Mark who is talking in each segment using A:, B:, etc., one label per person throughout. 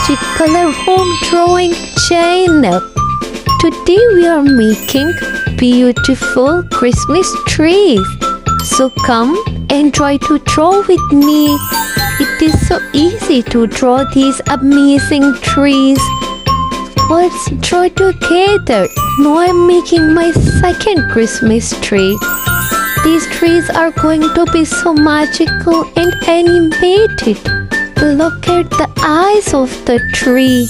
A: Magic Color Home Drawing channel. Today we are making beautiful Christmas trees. So come and try to draw with me. It is so easy to draw these amazing trees. Let's draw together. Now I'm making my second Christmas tree. These trees are going to be so magical and animated. Look at the eyes of the tree.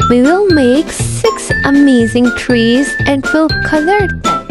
A: We will make 6 amazing trees and we'll color them.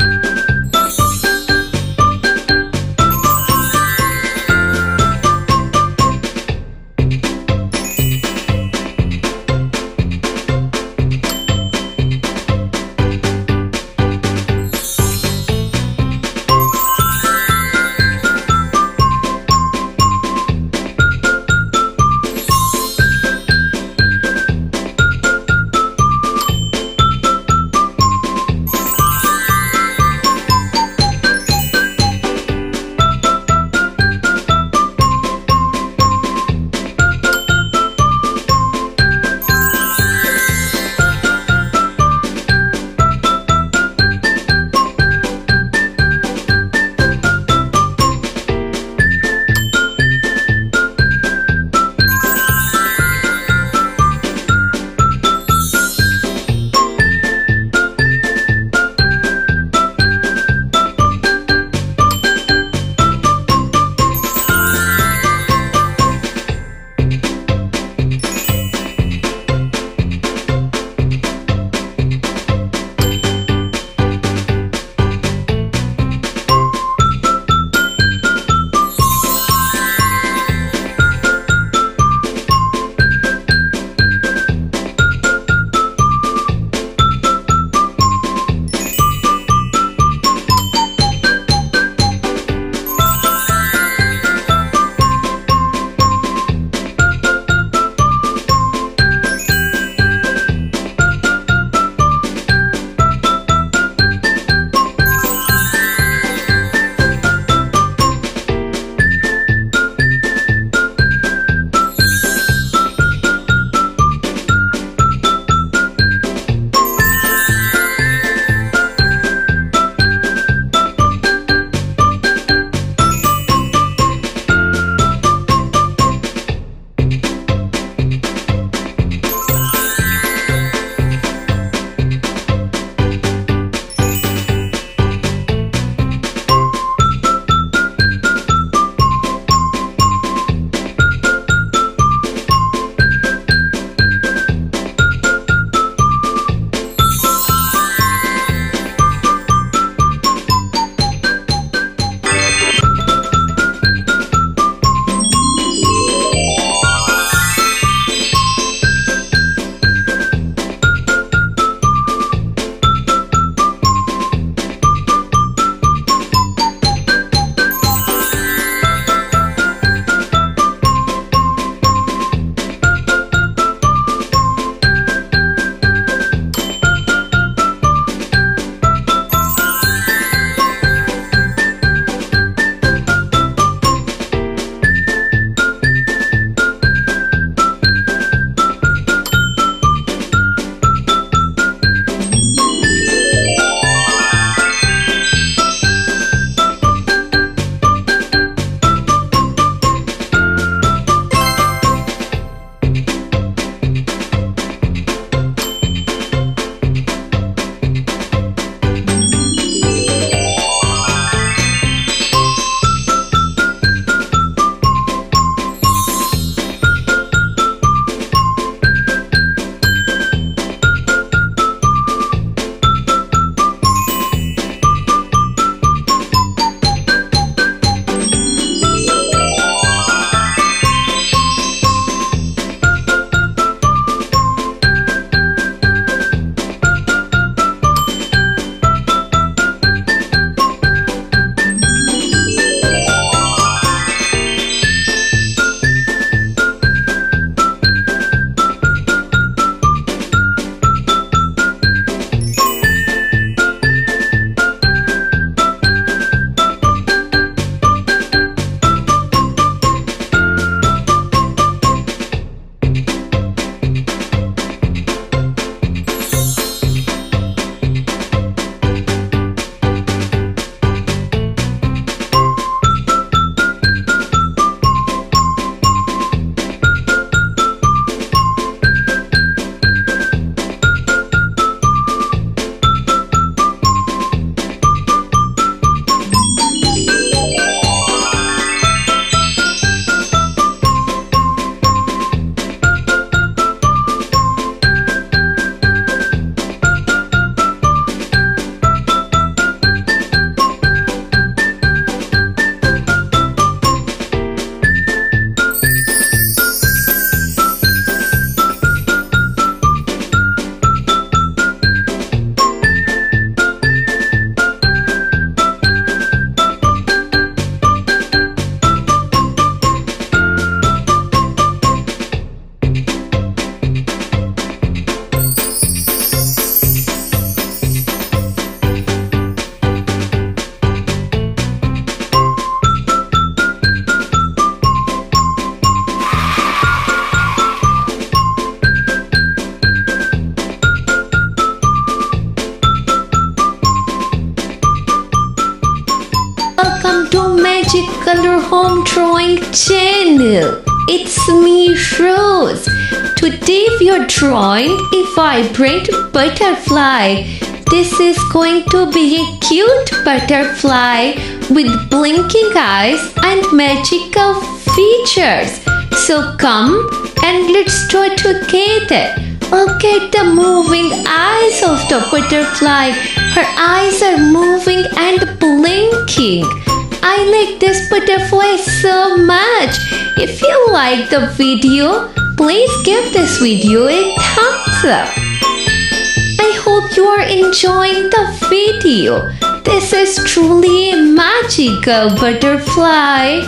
A: Magic Color Home Drawing channel. It's me, Rose. Today we are drawing a vibrant butterfly. This is going to be a cute butterfly with blinking eyes and magical features. So come and let's draw together. Look at the moving eyes of the butterfly. Her eyes are moving and blinking. I like this butterfly so much. If you like the video, please give this video a thumbs up. I hope you are enjoying the video. This is truly a magical butterfly.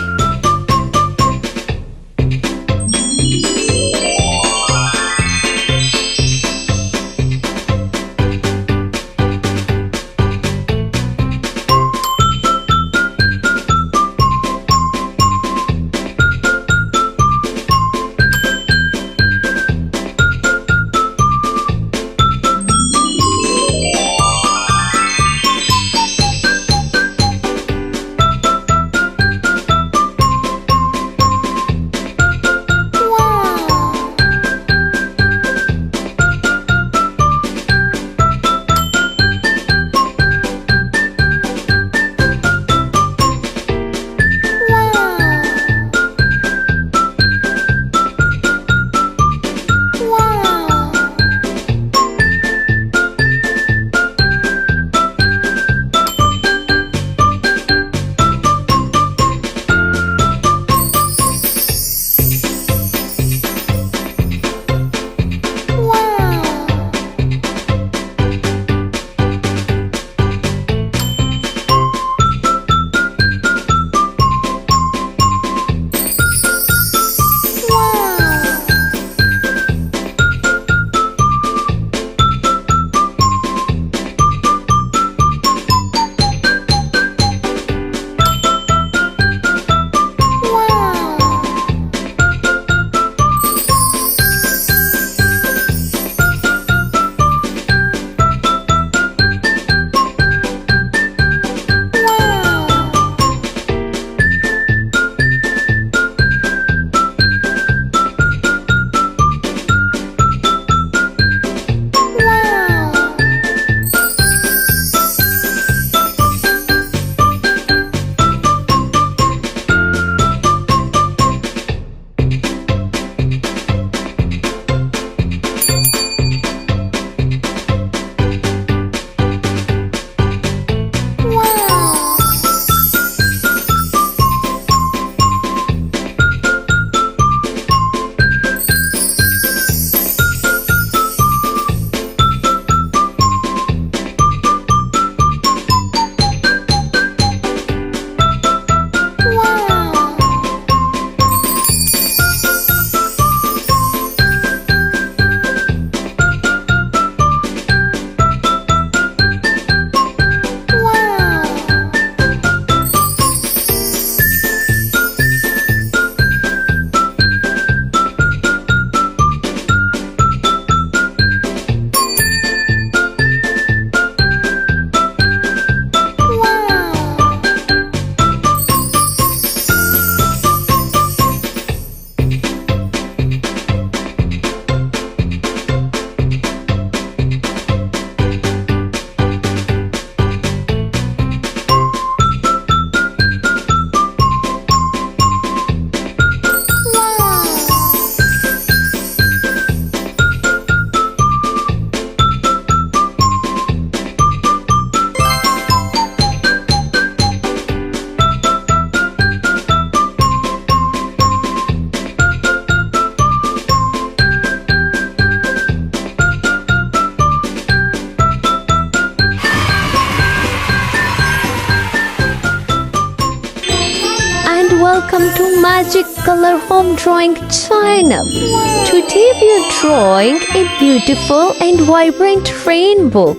A: Welcome to Magic Color Home Drawing channel. Today we are drawing a beautiful and vibrant rainbow.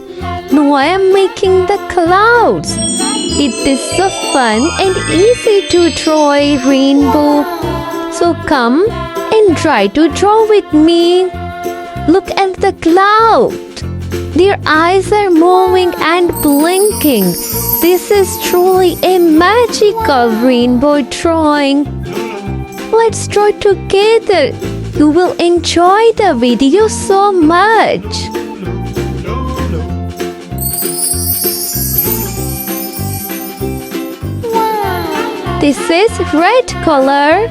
A: Now I am making the clouds. It is so fun and easy to draw a rainbow. So come and try to draw with me. Look at the cloud. Their eyes are moving and blinking. They This is truly a magical rainbow drawing. Let's draw together. You will enjoy the video so much. This is red color.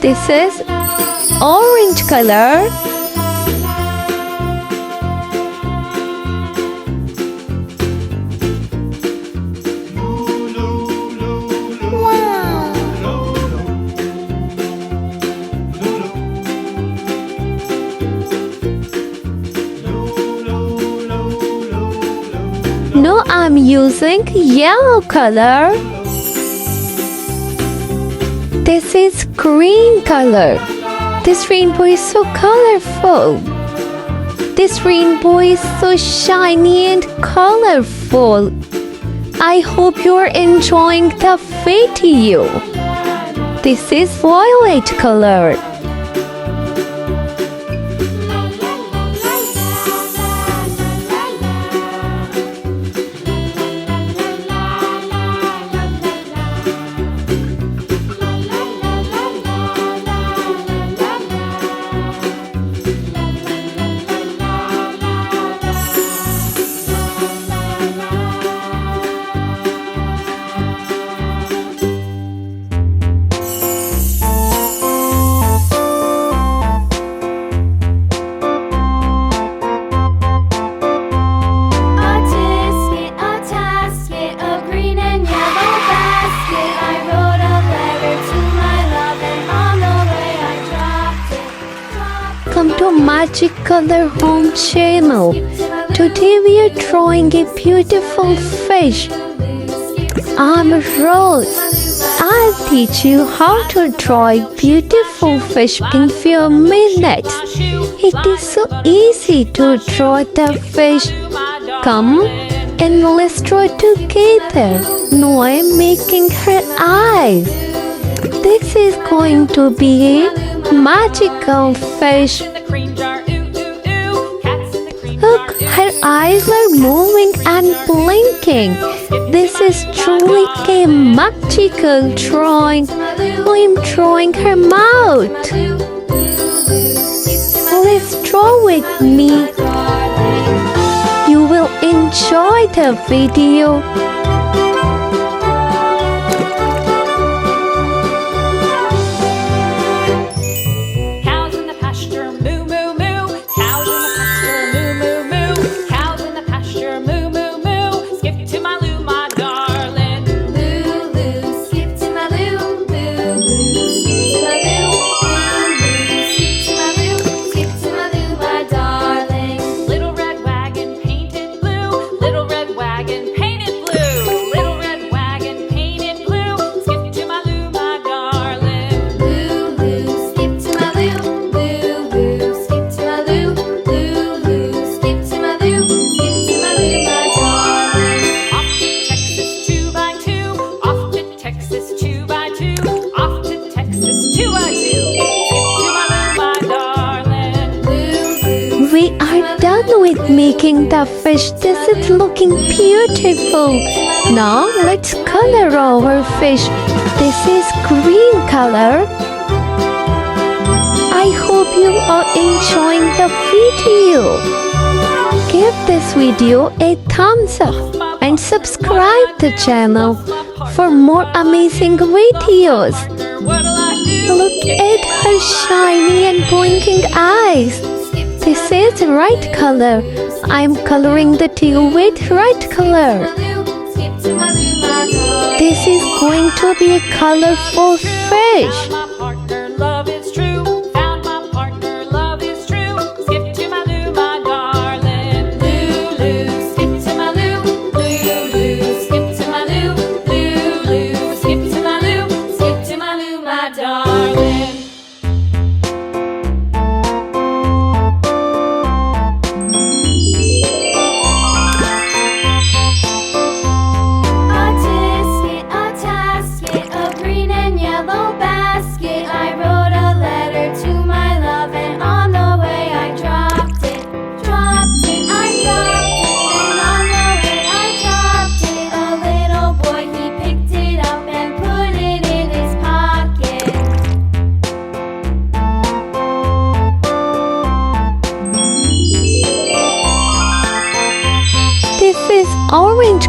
A: This is orange color. No, I'm using yellow color. This is green color. This rainbow is so colorful. This rainbow is so shiny and colorful. I hope you're enjoying the video. This is violet color. Welcome to Magic Color Home channel. Today we are drawing a beautiful fish. I'm Rose. I'll teach you how to draw a beautiful fish in few minutes. It is so easy to draw the fish. Come and let's draw together. Now I'm making her eyes. This is going to be a magical fish. Look, her eyes are moving and blinking. This is truly a magical drawing. I'm drawing her mouth. Let's draw with me. You will enjoy the video. We are done with making the fish. This is looking beautiful. Now let's color our fish. This is green color. I hope you are enjoying the video. Give this video a thumbs up and subscribe the channel for more amazing videos. Look at her shiny and blinking eyes. This is red color. I'm coloring the tail with red color. This is going to be a colorful fish.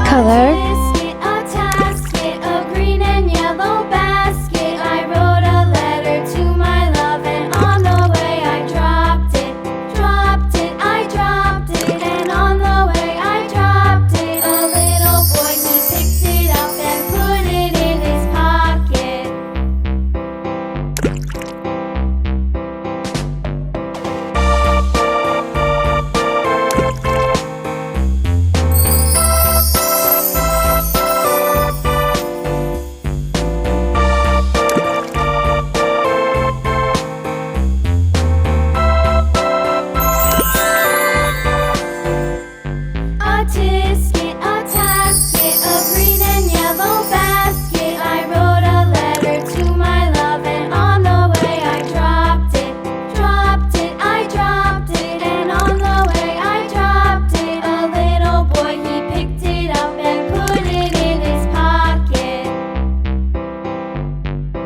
A: color